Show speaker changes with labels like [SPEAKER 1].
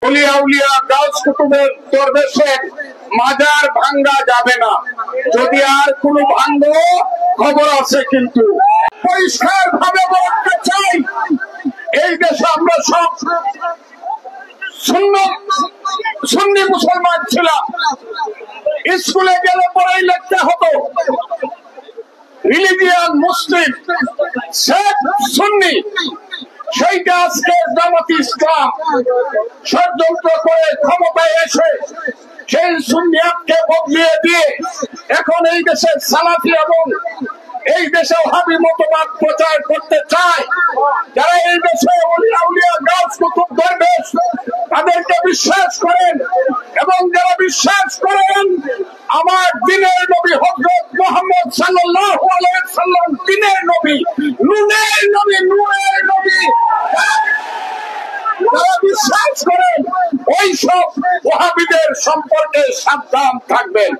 [SPEAKER 1] অলিয়া উলিয়া গাউস কুতুবের দরবেশের মাজার ভাঙ্গা যাবে না। যদি আর কোনো ভাঙ্গো খবর আছে, কিন্তু পরিষ্কার ভাবে বলতে চাই, এই দেশে আমরা সব সুন্নি মুসলমান ছিলাম। স্কুলে গেলে পরেই লিখতে হতো রিলিজিয়ান মুসলিম, শেখ সুন্নি। সেইটা আজকে জামাত ইসলাম ষড়যন্ত্র করে ক্ষমতায় এসে সেই সুন্নিয়াতকে বদলিয়ে দিয়ে এখন এই দেশের সালাফি এবং এই দেশে ওয়াহাবি মতবাদ প্রচার করতে চায়। যারা এই দেশে অলিয়া উলিয়া গাউস কুতুব দরবেশ তাদেরকে বিশ্বাস করেন এবং যারা বিশ্বাস করেন আমার দিনের নবী হযরত মুহাম্মদ সাল্লাল্লাহু আলাইহি ওয়াসাল্লাম দিনের নবী, নূরের নবী, নূরের নবী, যারা বিশ্বাস করেন ওই সব ওয়াহাবিদের সম্পর্কে সাবধান থাকবেন।